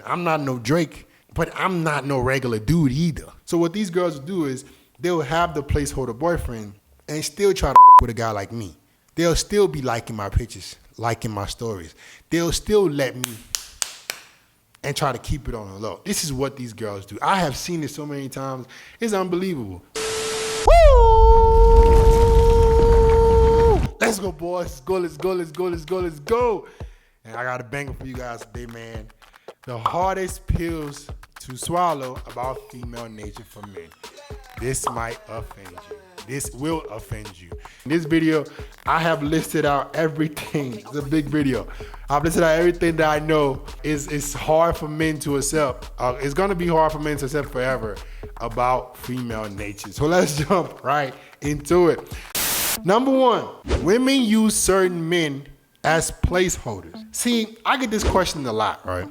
I'm not no Drake, but I'm not no regular dude either. So what these girls will do is they'll have the placeholder boyfriend and still try to with a guy like me. They'll still be liking my pictures, liking my stories. They'll still let me and try to keep it on the low. This is what these girls do. I have seen it so many times. It's unbelievable. Woo! Let's go, boys. Let's go, let's go, let's go, let's go, let's go. And I got a banger for you guys today, man. The hardest pills to swallow about female nature for men. This might offend you. This will offend you. In this video, I have listed out everything. It's a big video. I've listed out everything that I know is hard for men to accept. It's gonna be hard for men to accept forever about female nature. So let's jump right into it. Number one, women use certain men as placeholders. See, I get this question a lot, right?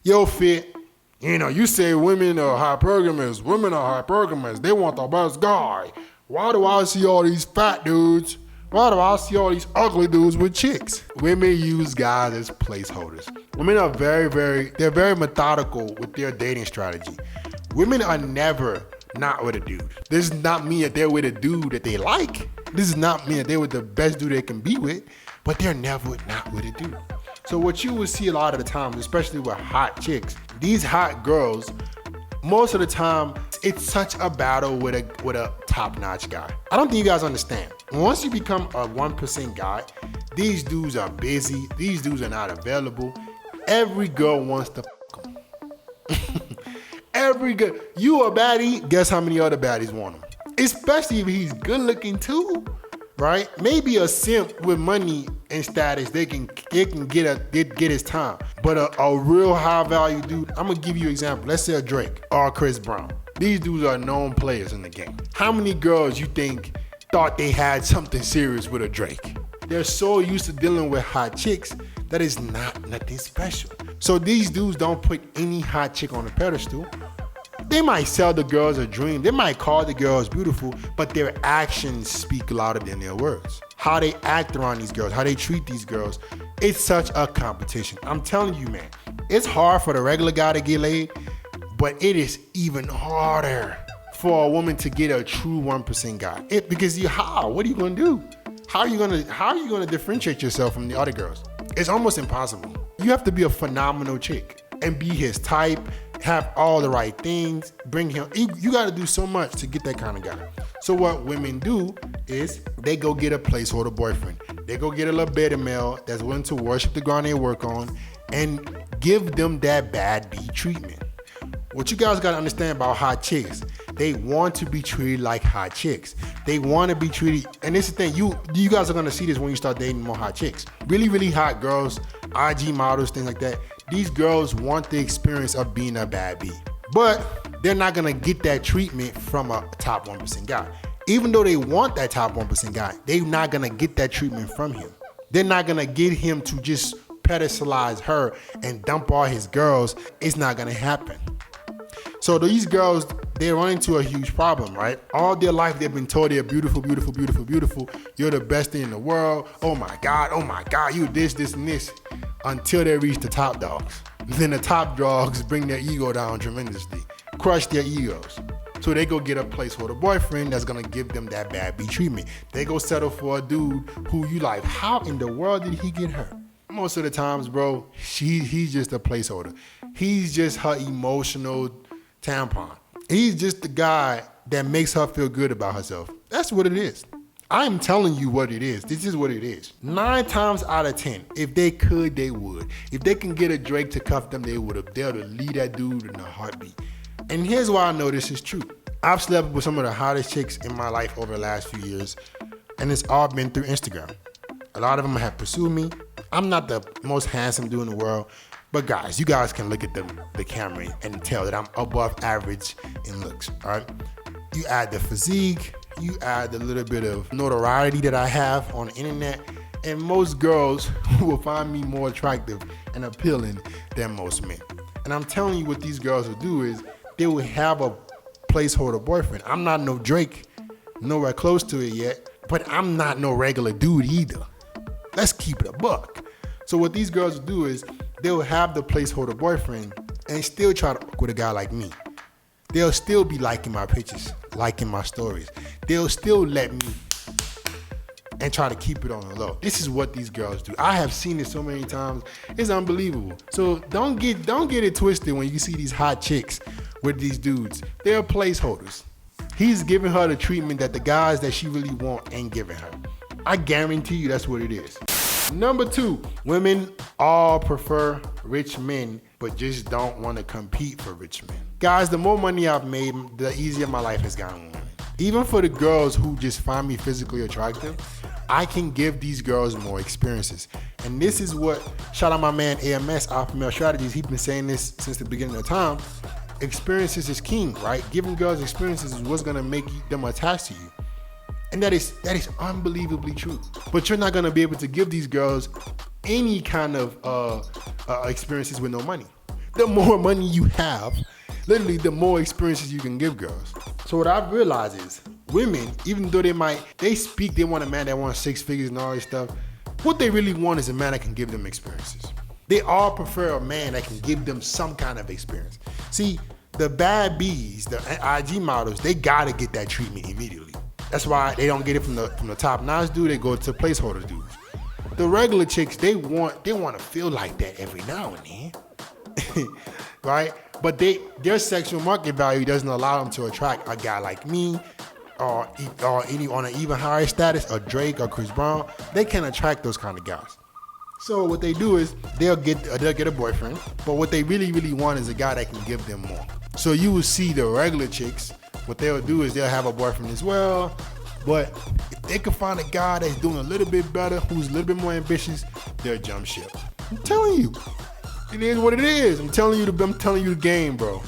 Yo, Fit, you say women are hypergamous. Women are hypergamous. They want the best guy. Why do I see all these fat dudes? Why do I see all these ugly dudes with chicks? Women use guys as placeholders. Women are they're very methodical with their dating strategy. Women are never not with a dude. This does not mean that they're with a dude that they like. This does not mean that they're with the best dude they can be with, but they're never not with a dude. So what you will see a lot of the time, especially with hot chicks, these hot girls, most of the time, it's such a battle with a top-notch guy. I don't think you guys understand. Once you become a 1% guy, these dudes are busy. These dudes are not available. Every girl wants to fuck them. Every girl. You a baddie, guess how many other baddies want him? Especially if he's good looking too, right? Maybe a simp with money and status, they can get his time. But a real high value dude, I'm gonna give you an example. Let's say a Drake or Chris Brown. These dudes are known players in the game. How many girls you think thought they had something serious with a Drake? They're so used to dealing with hot chicks that is nothing special. So these dudes don't put any hot chick on a pedestal. They might sell the girls a dream. They might call the girls beautiful, but their actions speak louder than their words. How they act around these girls, how they treat these girls, it's such a competition. I'm telling you, man, it's hard for the regular guy to get laid, but it is even harder for a woman to get a true 1% guy. Because what are you gonna do? How are you gonna differentiate yourself from the other girls? It's almost impossible. You have to be a phenomenal chick and be his type, have all the right things, bring him. You got to do so much to get that kind of guy. So what women do is they go get a placeholder boyfriend. They go get a little beta male that's willing to worship the ground they work on and give them that bad B treatment. What you guys got to understand about hot chicks, they want to be treated like hot chicks. They want to be treated, and this is the thing, you guys are going to see this when you start dating more hot chicks. Really, really hot girls, IG models, things like that. These girls want the experience of being a bad B, but they're not gonna get that treatment from a top 1% guy. Even though they want that top 1% guy, they're not gonna get that treatment from him. They're not gonna get him to just pedestalize her and dump all his girls. It's not gonna happen. So these girls, they run into a huge problem, right? All their life, they've been told they're beautiful, beautiful, beautiful, beautiful. You're the best thing in the world. Oh my God, you this, and this. Until they reach the top dogs. Then the top dogs bring their ego down tremendously, crush their egos. So they go get a placeholder boyfriend that's gonna give them that bad B treatment. They go settle for a dude who you like, how in the world did he get her? Most of the times, bro, he's just a placeholder. He's just her emotional tampon. He's just the guy that makes her feel good about herself. That's what it is. I'm telling you what it is. This is what it is. 9 times out of 10, if they could, they would. If they can get a Drake to cuff them, they would have. They would leave that dude in a heartbeat. And here's why I know this is true. I've slept with some of the hottest chicks in my life over the last few years, and it's all been through Instagram. A lot of them have pursued me. I'm not the most handsome dude in the world, but guys, you guys can look at the camera and tell that I'm above average in looks, all right? You add the physique, you add the little bit of notoriety that I have on the internet, and most girls will find me more attractive and appealing than most men. And I'm telling you what these girls will do is they will have a placeholder boyfriend. I'm not no Drake, nowhere close to it yet, but I'm not no regular dude either. Let's keep it a buck. So what these girls will do is they'll have the placeholder boyfriend and still try to work with a guy like me. They'll still be liking my pictures, liking my stories. They'll still let me and try to keep it on the low. This is what these girls do. I have seen it so many times. It's unbelievable. So don't get it twisted when you see these hot chicks with these dudes. They're placeholders. He's giving her the treatment that the guys that she really want ain't giving her. I guarantee you that's what it is. Number 2, women all prefer rich men, but just don't want to compete for rich men. Guys, the more money I've made, the easier my life has gotten. Even for the girls who just find me physically attractive, I can give these girls more experiences. And this is what, shout out my man AMS, Alpha Male Strategies, he's been saying this since the beginning of time. Experiences is king, right? Giving girls experiences is what's gonna make them attached to you. And that is unbelievably true. But you're not gonna be able to give these girls any kind of experiences with no money. The more money you have, literally the more experiences you can give girls. So what I've realized is women, even though they want a man that wants 6 figures and all this stuff, what they really want is a man that can give them experiences. They all prefer a man that can give them some kind of experience. See, the bad bees, the IG models, they gotta get that treatment immediately. That's why they don't get it from the top notch dude. They go to placeholder dudes. The regular chicks, they want to feel like that every now and then, right? But their sexual market value doesn't allow them to attract a guy like me, or any on an even higher status, or Drake or Chris Brown. They can't attract those kind of guys. So what they do is they'll get a boyfriend, but what they really, really want is a guy that can give them more. So you will see the regular chicks, what they'll do is they'll have a boyfriend as well, but if they can find a guy that's doing a little bit better, who's a little bit more ambitious, they'll jump ship. I'm telling you, it is what it is. I'm telling you the game, bro.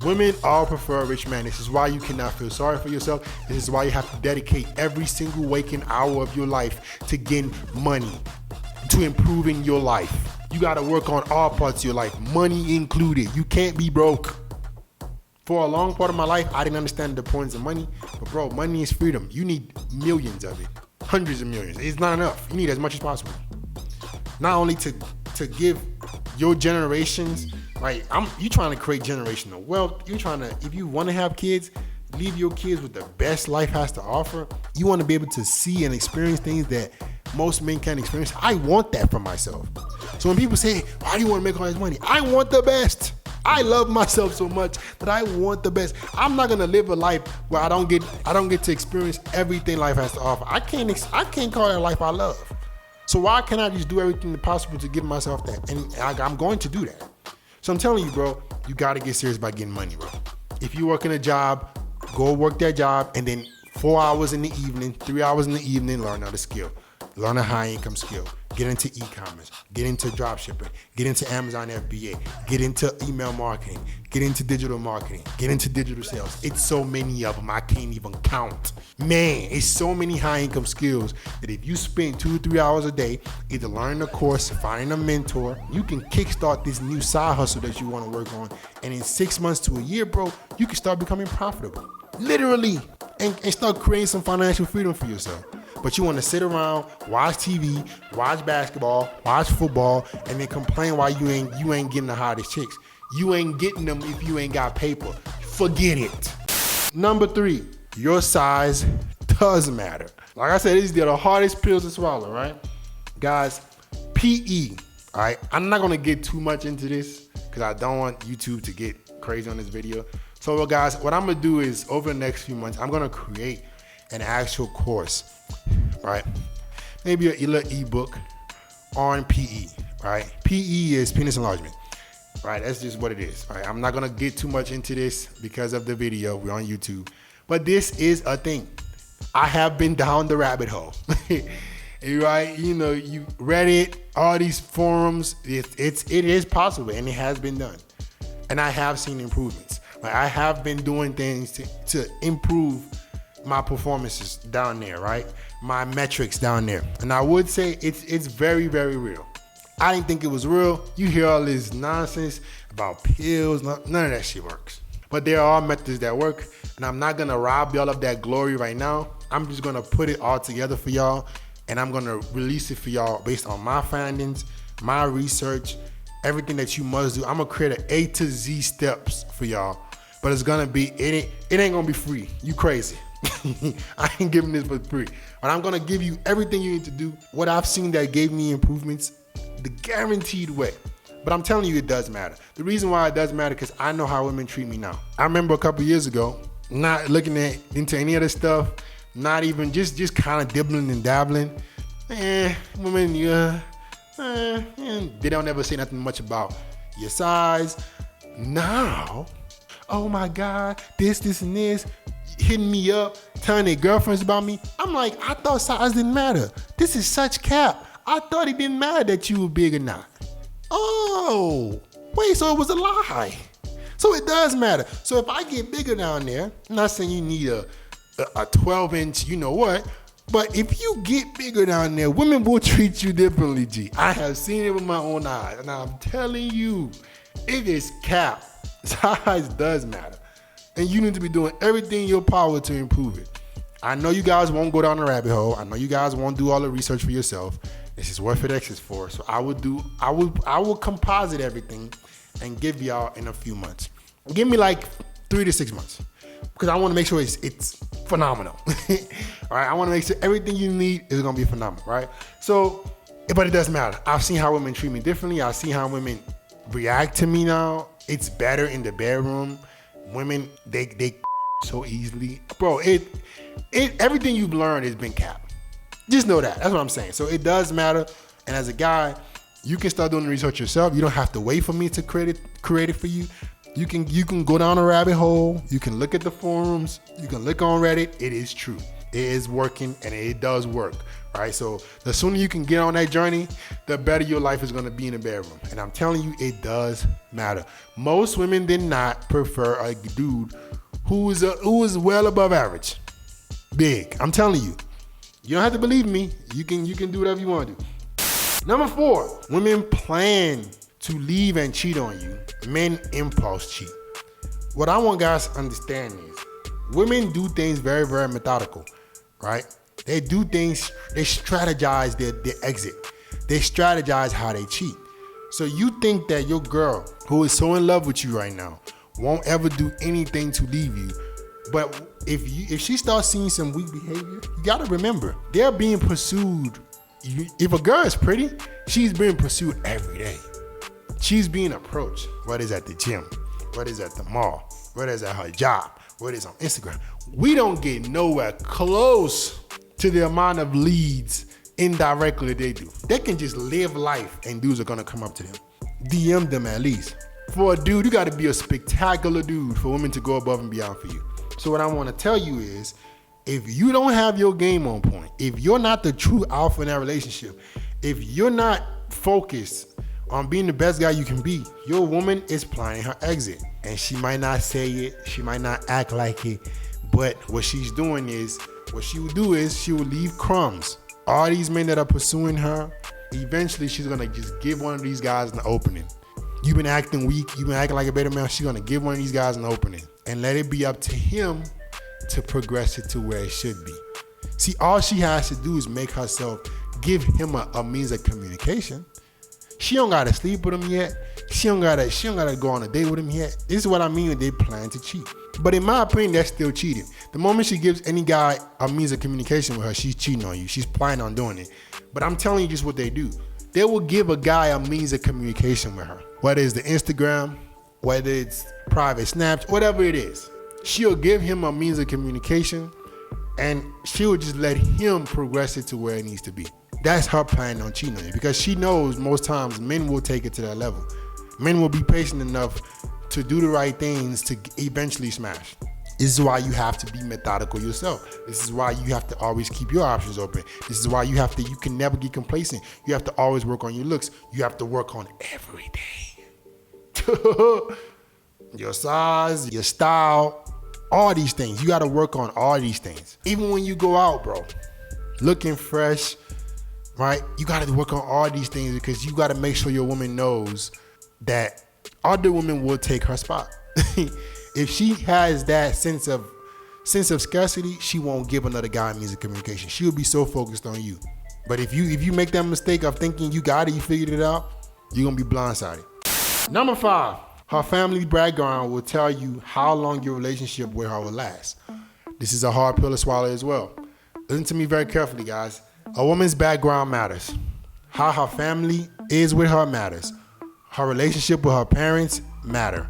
Women all prefer a rich man. This is why you cannot feel sorry for yourself. This is why you have to dedicate every single waking hour of your life to getting money, to improving your life. You gotta work on all parts of your life, money included. You can't be broke. For a long part of my life, I didn't understand the importance of money. But bro, money is freedom. You need millions of it, hundreds of millions. It's not enough. You need as much as possible. Not only to give your generations, right? You trying to create generational wealth. If you want to have kids, leave your kids with the best life has to offer. You want to be able to see and experience things that most men can't experience. I want that for myself. So when people say, why do you want to make all this money? I want the best. I love myself so much that I want the best. I'm not gonna live a life where I don't get to experience everything life has to offer. I can't call that a life I love. So why can't I just do everything possible to give myself that? And I'm going to do that. So I'm telling you, bro, you gotta get serious about getting money, bro. If you work in a job, go work that job, and then 4 hours in the evening, 3 hours in the evening, learn another skill. Learn a high income skill. Get into e-commerce. Get into drop shipping. Get into Amazon FBA. Get into email marketing. Get into digital marketing. Get into digital sales. It's so many of them, I can't even count. Man, it's so many high income skills that if you spend 2 or 3 hours a day either learning a course, finding a mentor, you can kickstart this new side hustle that you want to work on. And in 6 months to a year, bro, you can start becoming profitable. Literally. And start creating some financial freedom for yourself. But you want to sit around, watch TV, watch basketball, watch football, and then complain why you ain't getting the hottest chicks. You ain't getting them if you ain't got paper. Forget it. Number 3, your size does matter. Like I said, these are the hardest pills to swallow, right? Guys, PE, all right? I'm not going to get too much into this because I don't want YouTube to get crazy on this video. So, guys, what I'm going to do is over the next few months, I'm going to create an actual course, right? Maybe a little ebook on PE, right? PE is penis enlargement, right? That's just what it is, right? I'm not gonna get too much into this because of the video. We're on YouTube, but this is a thing. I have been down the rabbit hole, right? You know, you Reddit, all these forums. It is possible, and it has been done, and I have seen improvements. Like I have been doing things to improve my performances down there, right? My metrics down there. And I would say it's very, very real. I didn't think it was real. You hear all this nonsense about pills. None of that shit works. But there are methods that work. And I'm not going to rob y'all of that glory right now. I'm just going to put it all together for y'all. And I'm going to release it for y'all based on my findings, my research, everything that you must do. I'm gonna create an A to Z steps for y'all, but it's gonna be, it ain't gonna be free. You crazy. I ain't giving this for free. But I'm gonna give you everything you need to do. What I've seen that gave me improvements, the guaranteed way. But I'm telling you, it does matter. The reason why it does matter, because I know how women treat me now. I remember a couple years ago, not looking into any of this stuff, not even just kind of dibbling and dabbling. Women, they don't ever say nothing much about your size. Now, oh my God, this and this, hitting me up, telling their girlfriends about me. I'm like, I thought size didn't matter. This is such cap. I thought it didn't matter that you were big or not. Oh, wait, so it was a lie. So it does matter. So if I get bigger down there, I'm not saying you need a 12-inch, you know what, but if you get bigger down there, women will treat you differently, G. I have seen it with my own eyes, and I'm telling you, it is cap. Size does matter. And you need to be doing everything in your power to improve it. I know you guys won't go down the rabbit hole. I know you guys won't do all the research for yourself. This is what FedEx is for. So I will composite everything and give y'all in a few months. Give me like 3 to 6 months, because I want to make sure it's phenomenal. All right, I want to make sure everything you need is gonna be phenomenal, right? So, but it doesn't matter. I've seen how women treat me differently. I've seen how women react to me now. It's better in the bedroom. Women, they so easily, bro. Everything you've learned has been capped. Just know that. That's what I'm saying. So it does matter. And as a guy, you can start doing the research yourself. You don't have to wait for me to create it for you. You can go down a rabbit hole. You can look at the forums. You can look on Reddit. It is true. It is working, and it does work. All right. So the sooner you can get on that journey, the better your life is going to be in the bedroom. And I'm telling you, it does matter. Most women did not prefer a dude who is well above average. Big. I'm telling you. You don't have to believe me. You can do whatever you want to do. Number 4, women plan to leave and cheat on you. Men impulse cheat. What I want guys to understand is women do things very, very methodical, right? They do things, they strategize their exit. They strategize how they cheat. So you think that your girl who is so in love with you right now won't ever do anything to leave you. But if she starts seeing some weak behavior, you gotta remember, they're being pursued. If a girl is pretty, she's being pursued every day. She's being approached, whether it's at the gym, whether it's at the mall, whether it's at her job, whether it's on Instagram. We don't get nowhere close to the amount of leads indirectly they do. They can just live life and dudes are gonna come up to them. DM them at least. For a dude, you gotta be a spectacular dude for women to go above and beyond for you. So what I want to tell you is, if you don't have your game on point, if you're not the true alpha in that relationship, if you're not focused on being the best guy you can be, your woman is planning her exit. And she might not say it, she might not act like it, but what she will do is she will leave crumbs. All these men that are pursuing her, eventually she's going to just give one of these guys an opening. You've been acting weak, you've been acting like a better man, she's going to give one of these guys an opening. And let it be up to him to progress it to where it should be. See, all she has to do is make herself give him a means of communication. She don't gotta sleep with him yet. She don't gotta go on a date with him yet. This is what I mean when they plan to cheat. But in my opinion, that's still cheating. The moment she gives any guy a means of communication with her, she's cheating on you. She's planning on doing it. But I'm telling you just what they do. They will give a guy a means of communication with her. Whether it's the Instagram, whether it's private snaps, whatever it is. She'll give him a means of communication and she'll just let him progress it to where it needs to be. That's her plan on cheating on you, because she knows most times men will take it to that level. Men will be patient enough to do the right things to eventually smash. This is why you have to be methodical yourself. This is why you have to always keep your options open. This is why you can never get complacent. You have to always work on your looks. You have to work on everything. Your size, your style, all these things. You got to work on all these things. Even when you go out, bro, looking fresh, right? You got to work on all these things, because you got to make sure your woman knows that other women will take her spot. If she has that sense of scarcity, she won't give another guy a means of communication. She'll be so focused on you. But if you make that mistake of thinking you got it, you figured it out, you're gonna be blindsided. Number 5, her family background will tell you how long your relationship with her will last. This is a hard pill to swallow as well. Listen to me very carefully, guys. A woman's background matters. How her family is with her matters. Her relationship with her parents matter.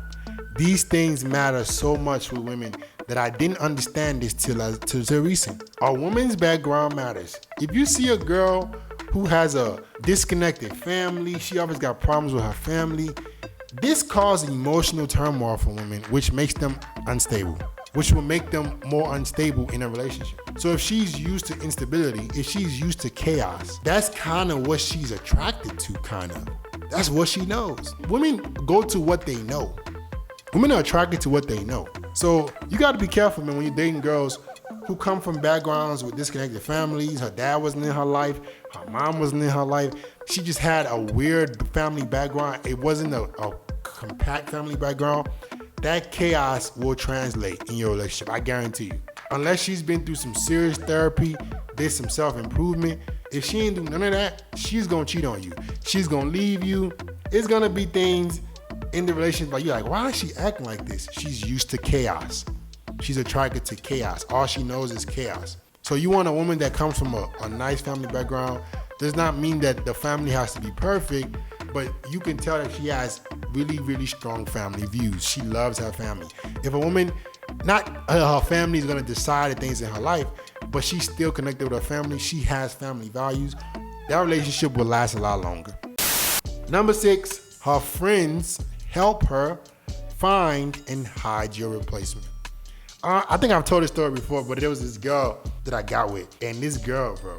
These things matter so much with women that I didn't understand this till recent. A woman's background matters. If you see a girl who has a disconnected family, she always got problems with her family, this causes emotional turmoil for women, which makes them unstable, which will make them more unstable in a relationship. So if she's used to instability, if she's used to chaos, that's kind of what she's attracted to, kind of. That's what she knows. Women go to what they know. Women are attracted to what they know. So you got to be careful, man, when you're dating girls who come from backgrounds with disconnected families. Her dad wasn't in her life. Her mom wasn't in her life. She just had a weird family background. It wasn't a compact family background. That chaos will translate in your relationship, I guarantee you. Unless she's been through some serious therapy, did some self-improvement, if she ain't do none of that, she's gonna cheat on you. She's gonna leave you. It's gonna be things in the relationship like, you're like, why is she acting like this? She's used to chaos. She's attracted to chaos. All she knows is chaos. So you want a woman that comes from a nice family background. Does not mean that the family has to be perfect, but you can tell that she has really, really strong family views. She loves her family. If a woman, not her family is gonna decide the things in her life, but she's still connected with her family, she has family values, that relationship will last a lot longer. Number 6, her friends help her find and hide your replacement. I think I've told this story before, but there was this girl that I got with, and this girl, bro,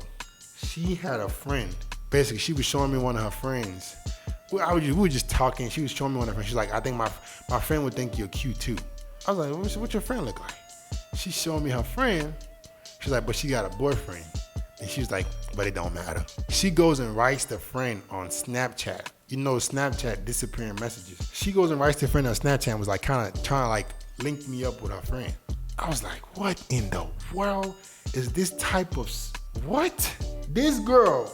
she had a friend. Basically, she was showing me one of her friends. We were just talking. She was showing me one of her friends. She's like, I think my friend would think you're cute too. I was like, what's your friend look like? She showed me her friend. She's like, but she got a boyfriend. And she was like, but it don't matter. She goes and writes the friend on Snapchat. You know, Snapchat disappearing messages. She goes and writes the friend on Snapchat and was like kind of trying to like link me up with her friend. I was like, what in the world is this type of, what? This girl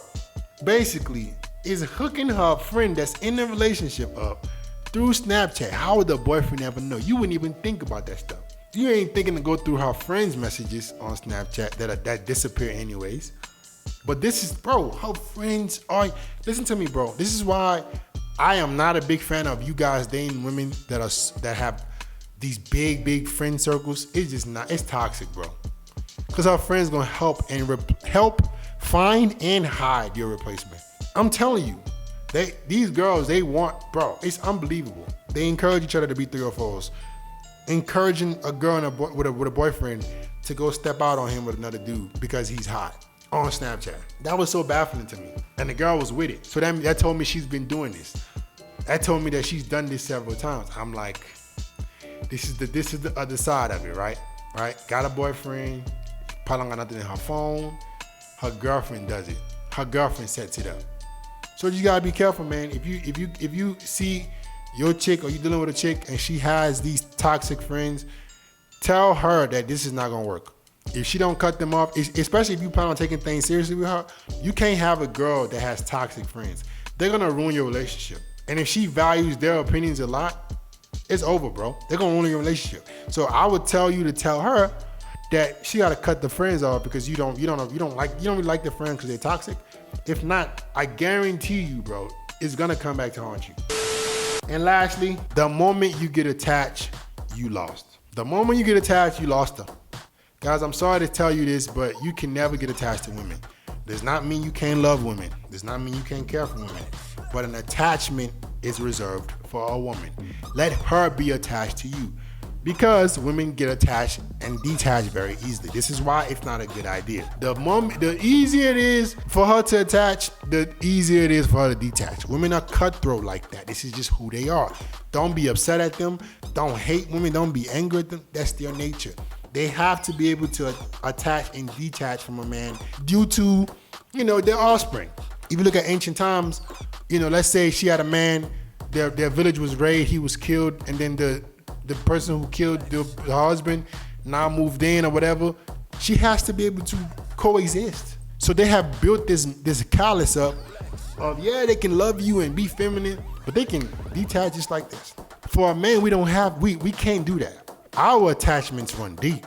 basically is hooking her friend that's in a relationship up through Snapchat. How would the boyfriend ever know? You wouldn't even think about that stuff. You ain't thinking to go through her friends' messages on Snapchat that disappear anyways. But this is, bro, her friends are, listen to me, bro. This is why I am not a big fan of you guys dating women that have these big friend circles. It's just not, it's toxic, bro. Because her friends gonna help find and hide your replacement. I'm telling you, these girls, they want, bro, it's unbelievable. They encourage each other to be 3 or 4s. Encouraging a girl with a boyfriend to go step out on him with another dude because he's hot on Snapchat. That was so baffling to me. And the girl was with it. So that told me she's been doing this. That told me that she's done this several times. I'm like, this is the other side of it, right? Right? Got a boyfriend, probably got nothing in her phone. Her girlfriend does it. Her girlfriend sets it up. So you gotta be careful, man. If you see your chick or you dealing with a chick and she has these toxic friends, tell her that this is not gonna work. If she don't cut them off, especially if you plan on taking things seriously with her, you can't have a girl that has toxic friends. They're gonna ruin your relationship. And if she values their opinions a lot, it's over, bro. They're gonna ruin your relationship. So I would tell you to tell her that she gotta cut the friends off because you don't really like the friends because they're toxic. If not, I guarantee you, bro, it's gonna come back to haunt you. And lastly, the moment you get attached, you lost. The moment you get attached, you lost them. Guys, I'm sorry to tell you this, but you can never get attached to women. Does not mean you can't love women. Does not mean you can't care for women. But an attachment is reserved for a woman. Let her be attached to you. Because women get attached and detached very easily. This is why it's not a good idea. The easier it is for her to attach, the easier it is for her to detach. Women are cutthroat like that. This is just who they are. Don't be upset at them. Don't hate women. Don't be angry at them. That's their nature. They have to be able to attach and detach from a man due to, their offspring. If you look at ancient times, let's say she had a man, their village was raided, he was killed, and then the person who killed the husband now moved in or whatever, she has to be able to coexist. So they have built this callus up of, yeah, they can love you and be feminine, but they can detach just like this. For a man, we can't do that. Our attachments run deep.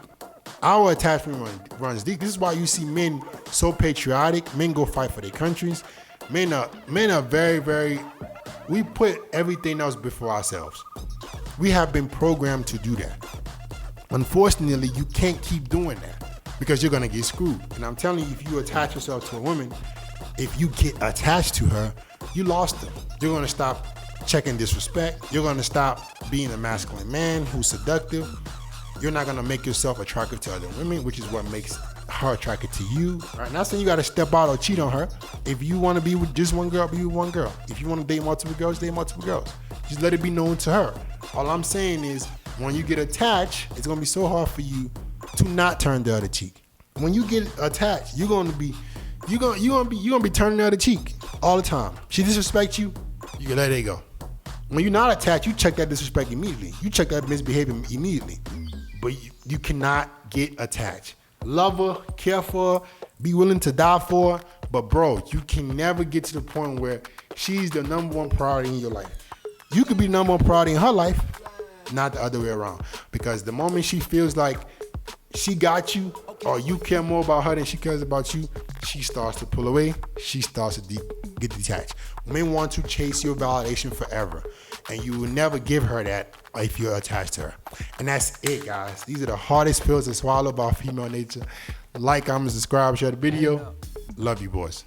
Our attachment runs deep. This is why you see men so patriotic. Men go fight for their countries. Men are very, very, we put everything else before ourselves. We have been programmed to do that. Unfortunately, you can't keep doing that because you're gonna get screwed. And I'm telling you, if you attach yourself to a woman, if you get attached to her, you lost them. You're gonna stop checking disrespect. You're gonna stop being a masculine man who's seductive. You're not gonna make yourself attractive to other women, which is what makes her attracted to you. Right? Not saying you gotta step out or cheat on her. If you wanna be with just one girl, be with one girl. If you wanna date multiple girls, date multiple girls. Just let it be known to her. All I'm saying is, when you get attached, it's gonna be so hard for you to not turn the other cheek. When you get attached, you're gonna be turning the other cheek all the time. She disrespects you, you can let it go. When you're not attached, you check that disrespect immediately. You check that misbehavior immediately. But you cannot get attached. Love her, care for her, be willing to die for her. But bro, you can never get to the point where she's the number one priority in your life. You could be number one priority in her life, not the other way around. Because the moment she feels like she got you, or you care more about her than she cares about you, she starts to pull away. She starts to get detached. Men want to chase your validation forever, and you will never give her that if you're attached to her. And that's it, guys. These are the hardest pills to swallow about female nature. Like, comment, subscribe, share the video. Love you, boys.